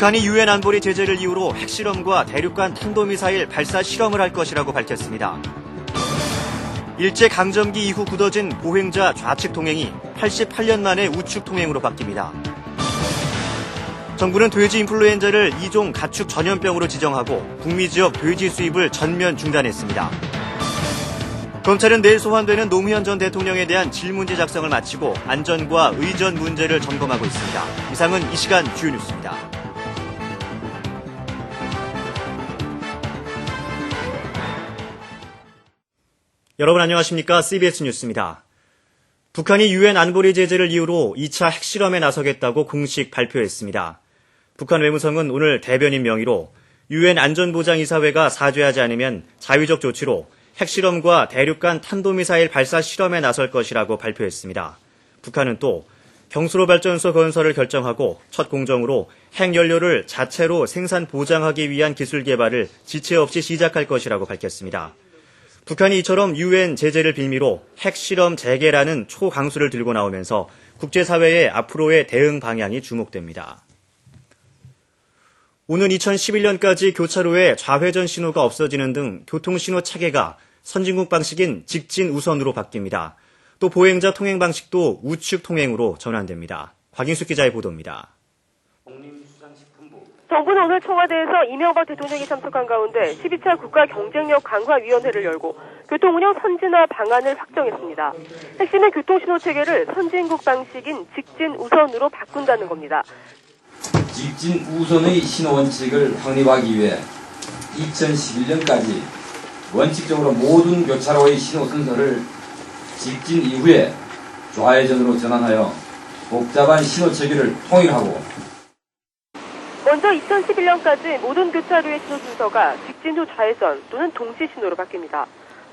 북한이 유엔 안보리 제재를 이유로 핵실험과 대륙간 탄도미사일 발사 실험을 할 것이라고 밝혔습니다. 일제강점기 이후 굳어진 보행자 좌측 통행이 88년 만에 우측 통행으로 바뀝니다. 정부는 돼지 인플루엔자를 2종 가축 전염병으로 지정하고 북미 지역 돼지 수입을 전면 중단했습니다. 검찰은 내일 소환되는 노무현 전 대통령에 대한 질문지 작성을 마치고 안전과 의전 문제를 점검하고 있습니다. 이상은 이 시간 주요 뉴스입니다. 여러분 안녕하십니까? CBS 뉴스입니다. 북한이 유엔 안보리 제재를 이유로 2차 핵실험에 나서겠다고 공식 발표했습니다. 북한 외무성은 오늘 대변인 명의로 유엔 안전보장이사회가 사죄하지 않으면 자위적 조치로 핵실험과 대륙간 탄도미사일 발사 실험에 나설 것이라고 발표했습니다. 북한은 또 경수로 발전소 건설을 결정하고 첫 공정으로 핵연료를 자체로 생산 보장하기 위한 기술 개발을 지체 없이 시작할 것이라고 밝혔습니다. 북한이 이처럼 유엔 제재를 빌미로 핵실험 재개라는 초강수를 들고 나오면서 국제사회의 앞으로의 대응 방향이 주목됩니다. 오는 2011년까지 교차로에 좌회전 신호가 없어지는 등 교통신호 체계가 선진국 방식인 직진 우선으로 바뀝니다. 또 보행자 통행 방식도 우측 통행으로 전환됩니다. 곽인숙 기자의 보도입니다. 정부는 오늘 청와대에서 이명박 대통령이 참석한 가운데 12차 국가경쟁력 강화위원회를 열고 교통운영 선진화 방안을 확정했습니다. 핵심은 교통신호 체계를 선진국 방식인 직진 우선으로 바꾼다는 겁니다. 직진 우선의 신호 원칙을 확립하기 위해 2011년까지 원칙적으로 모든 교차로의 신호 순서를 직진 이후에 좌회전으로 전환하여 복잡한 신호 체계를 통일하고 먼저 2011년까지 모든 교차로의 신호 순서가 직진 후 좌회전 또는 동시 신호로 바뀝니다.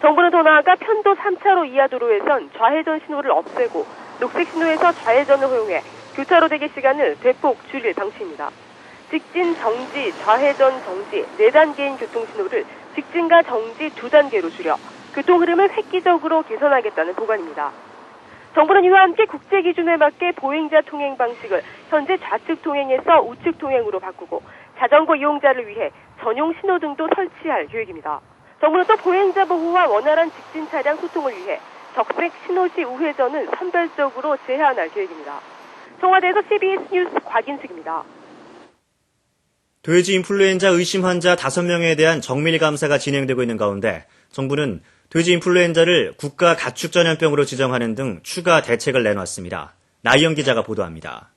정부는 더 나아가 편도 3차로 이하 도로에선 좌회전 신호를 없애고 녹색 신호에서 좌회전을 허용해 교차로 대기 시간을 대폭 줄일 방침입니다. 직진 정지, 좌회전 정지 4단계인 교통신호를 직진과 정지 2단계로 줄여 교통 흐름을 획기적으로 개선하겠다는 보관입니다. 정부는 이와 함께 국제 기준에 맞게 보행자 통행 방식을 현재 좌측 통행에서 우측 통행으로 바꾸고 자전거 이용자를 위해 전용 신호등도 설치할 계획입니다. 정부는 또 보행자 보호와 원활한 직진 차량 소통을 위해 적색 신호시 우회전은 선별적으로 제한할 계획입니다. 청와대에서 CBS 뉴스 곽인숙입니다. 돼지 인플루엔자 의심 환자 5명에 대한 정밀 감사가 진행되고 있는 가운데 정부는 돼지 인플루엔자를 국가 가축 전염병으로 지정하는 등 추가 대책을 내놨습니다. 나희영 기자가 보도합니다.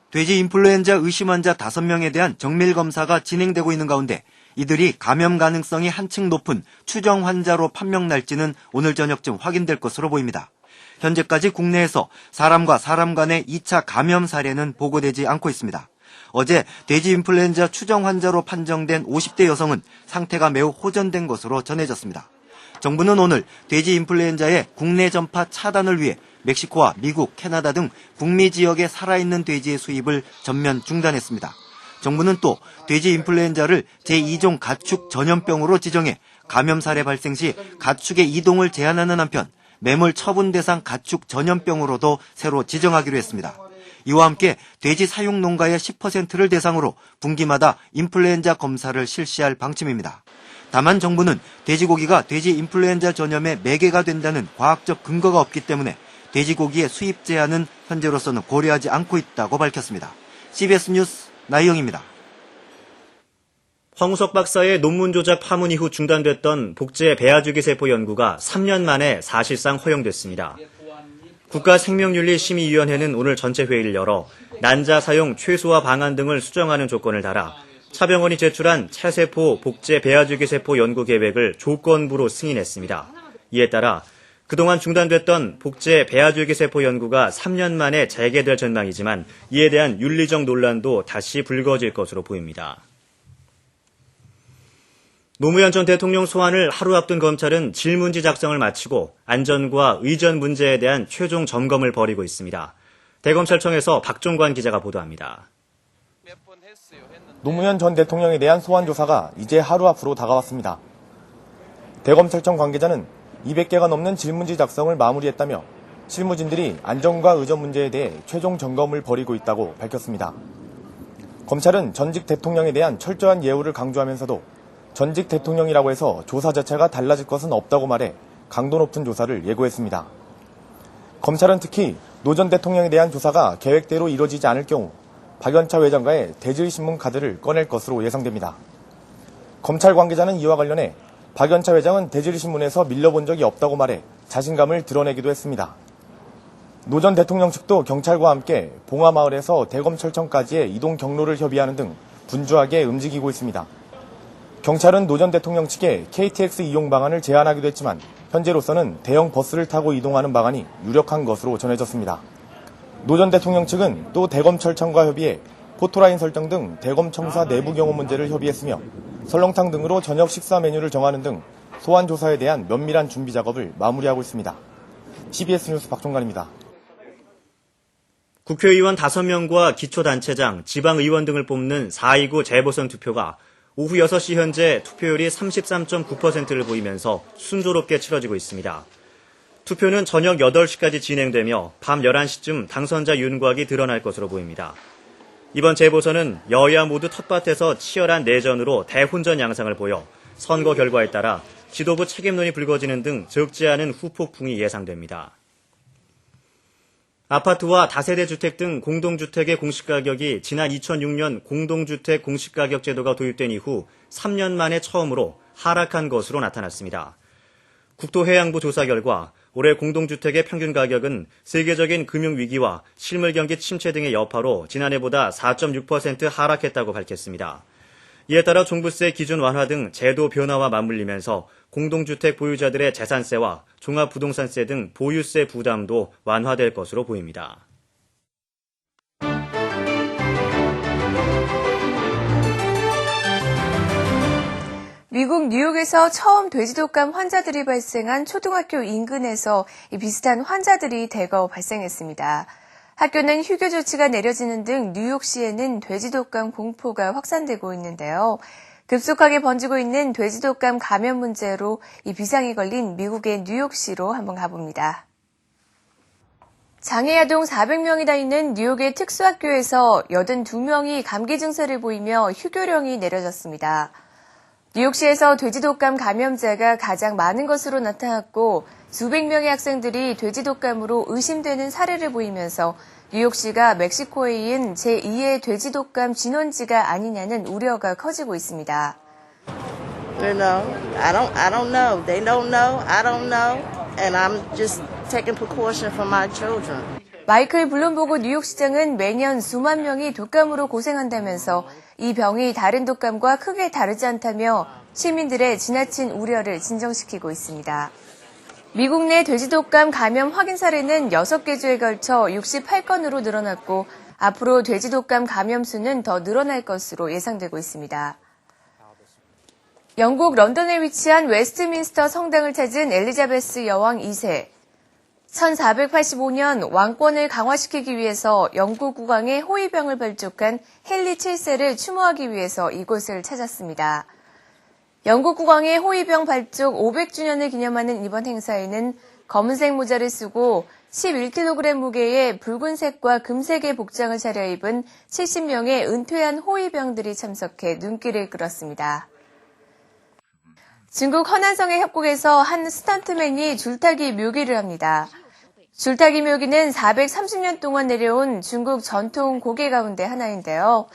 돼지 인플루엔자 의심 환자 5명에 대한 정밀 검사가 진행되고 있는 가운데 이들이 감염 가능성이 한층 높은 추정 환자로 판명 날지는 오늘 저녁쯤 확인될 것으로 보입니다. 현재까지 국내에서 사람과 사람 간의 2차 감염 사례는 보고되지 않고 있습니다. 어제 돼지 인플루엔자 추정 환자로 판정된 50대 여성은 상태가 매우 호전된 것으로 전해졌습니다. 정부는 오늘 돼지 인플루엔자의 국내 전파 차단을 위해 멕시코와 미국, 캐나다 등 북미 지역에 살아있는 돼지의 수입을 전면 중단했습니다. 정부는 또 돼지 인플루엔자를 제2종 가축 전염병으로 지정해 감염 사례 발생 시 가축의 이동을 제한하는 한편 매몰 처분 대상 가축 전염병으로도 새로 지정하기로 했습니다. 이와 함께 돼지 사육 농가의 10%를 대상으로 분기마다 인플루엔자 검사를 실시할 방침입니다. 다만 정부는 돼지고기가 돼지 인플루엔자 전염의 매개가 된다는 과학적 근거가 없기 때문에 돼지고기의 수입 제한은 현재로서는 고려하지 않고 있다고 밝혔습니다. CBS 뉴스 나희영입니다. 황우석 박사의 논문 조작 파문 이후 중단됐던 복제 배아주기세포 연구가 3년 만에 사실상 허용됐습니다. 국가생명윤리심의위원회는 오늘 전체 회의를 열어 난자 사용 최소화 방안 등을 수정하는 조건을 달아 차병원이 제출한 차세포 복제 배아주기세포 연구 계획을 조건부로 승인했습니다. 이에 따라 그동안 중단됐던 복제 배아주기세포 연구가 3년 만에 재개될 전망이지만 이에 대한 윤리적 논란도 다시 불거질 것으로 보입니다. 노무현 전 대통령 소환을 하루 앞둔 검찰은 질문지 작성을 마치고 안전과 의전 문제에 대한 최종 점검을 벌이고 있습니다. 대검찰청에서 박종관 기자가 보도합니다. 노무현 전 대통령에 대한 소환 조사가 이제 하루 앞으로 다가왔습니다. 대검찰청 관계자는 200개가 넘는 질문지 작성을 마무리했다며 실무진들이 안전과 의전 문제에 대해 최종 점검을 벌이고 있다고 밝혔습니다. 검찰은 전직 대통령에 대한 철저한 예우를 강조하면서도 전직 대통령이라고 해서 조사 자체가 달라질 것은 없다고 말해 강도 높은 조사를 예고했습니다. 검찰은 특히 노 전 대통령에 대한 조사가 계획대로 이뤄지지 않을 경우 박연차 회장과의 대질신문 카드를 꺼낼 것으로 예상됩니다. 검찰 관계자는 이와 관련해 박연차 회장은 대질신문에서 밀려본 적이 없다고 말해 자신감을 드러내기도 했습니다. 노 전 대통령 측도 경찰과 함께 봉화마을에서 대검찰청까지의 이동 경로를 협의하는 등 분주하게 움직이고 있습니다. 경찰은 노 전 대통령 측에 KTX 이용 방안을 제안하기도 했지만 현재로서는 대형 버스를 타고 이동하는 방안이 유력한 것으로 전해졌습니다. 노 전 대통령 측은 또 대검찰청과 협의해 포토라인 설정 등 대검청사 내부 경호 문제를 협의했으며 설렁탕 등으로 저녁 식사 메뉴를 정하는 등 소환 조사에 대한 면밀한 준비 작업을 마무리하고 있습니다. CBS 뉴스 박종관입니다. 국회의원 5명과 기초단체장, 지방의원 등을 뽑는 4.29 재보선 투표가 오후 6시 현재 투표율이 33.9%를 보이면서 순조롭게 치러지고 있습니다. 투표는 저녁 8시까지 진행되며 밤 11시쯤 당선자 윤곽이 드러날 것으로 보입니다. 이번 재보선은 여야 모두 텃밭에서 치열한 내전으로 대혼전 양상을 보여 선거 결과에 따라 지도부 책임론이 불거지는 등 적지 않은 후폭풍이 예상됩니다. 아파트와 다세대 주택 등 공동주택의 공시가격이 지난 2006년 공동주택 공시가격 제도가 도입된 이후 3년 만에 처음으로 하락한 것으로 나타났습니다. 국토해양부 조사 결과 올해 공동주택의 평균 가격은 세계적인 금융위기와 실물경기 침체 등의 여파로 지난해보다 4.6% 하락했다고 밝혔습니다. 이에 따라 종부세 기준 완화 등 제도 변화와 맞물리면서 공동주택 보유자들의 재산세와 종합부동산세 등 보유세 부담도 완화될 것으로 보입니다. 미국 뉴욕에서 처음 돼지독감 환자들이 발생한 초등학교 인근에서 비슷한 환자들이 대거 발생했습니다. 학교는 휴교 조치가 내려지는 등 뉴욕시에는 돼지독감 공포가 확산되고 있는데요. 급속하게 번지고 있는 돼지독감 감염 문제로 이 비상이 걸린 미국의 뉴욕시로 한번 가봅니다. 장애아동 400명이나 있는 뉴욕의 특수학교에서 82명이 감기 증세를 보이며 휴교령이 내려졌습니다. 뉴욕시에서 돼지독감 감염자가 가장 많은 것으로 나타났고 수백 명의 학생들이 돼지독감으로 의심되는 사례를 보이면서 뉴욕시가 멕시코에 이은 제2의 돼지독감 진원지가 아니냐는 우려가 커지고 있습니다. You know, I don't know. They don't know. I don't know. And I'm just taking precaution for my children. 마이클 블룸보그 뉴욕시장은 매년 수만 명이 독감으로 고생한다면서 이 병이 다른 독감과 크게 다르지 않다며 시민들의 지나친 우려를 진정시키고 있습니다. 미국 내 돼지독감 감염 확인 사례는 6개 주에 걸쳐 68건으로 늘어났고 앞으로 돼지독감 감염 수는 더 늘어날 것으로 예상되고 있습니다. 영국 런던에 위치한 웨스트민스터 성당을 찾은 엘리자베스 여왕 2세. 1485년 왕권을 강화시키기 위해서 영국 국왕의 호위병을 발족한 헨리 7세를 추모하기 위해서 이곳을 찾았습니다. 영국 국왕의 호위병 발족 500주년을 기념하는 이번 행사에는 검은색 모자를 쓰고 11kg 무게의 붉은색과 금색의 복장을 차려입은 70명의 은퇴한 호위병들이 참석해 눈길을 끌었습니다. 중국 허난성의 협곡에서 한 스턴트맨이 줄타기 묘기를 합니다. 줄타기 묘기는 430년 동안 내려온 중국 전통 고개 가운데 하나인데요.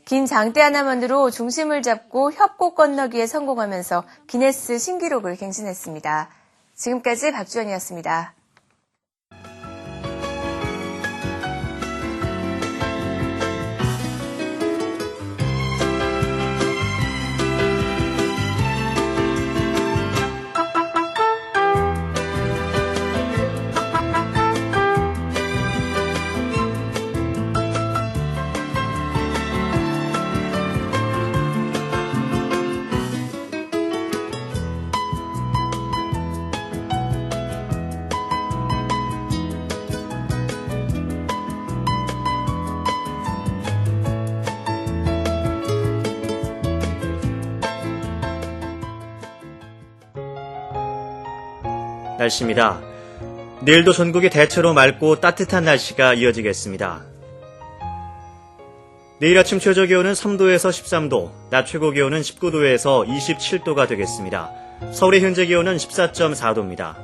긴 장대 하나만으로 중심을 잡고 협곡 건너기에 성공하면서 기네스 신기록을 갱신했습니다. 지금까지 박주연이었습니다. 날씨입니다. 내일도 전국이 대체로 맑고 따뜻한 날씨가 이어지겠습니다. 내일 아침 최저 기온은 3도에서 13도, 낮 최고 기온은 19도에서 27도가 되겠습니다. 서울의 현재 기온은 14.4도입니다.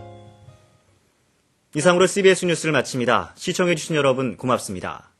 이상으로 CBS 뉴스를 마칩니다. 시청해주신 여러분 고맙습니다.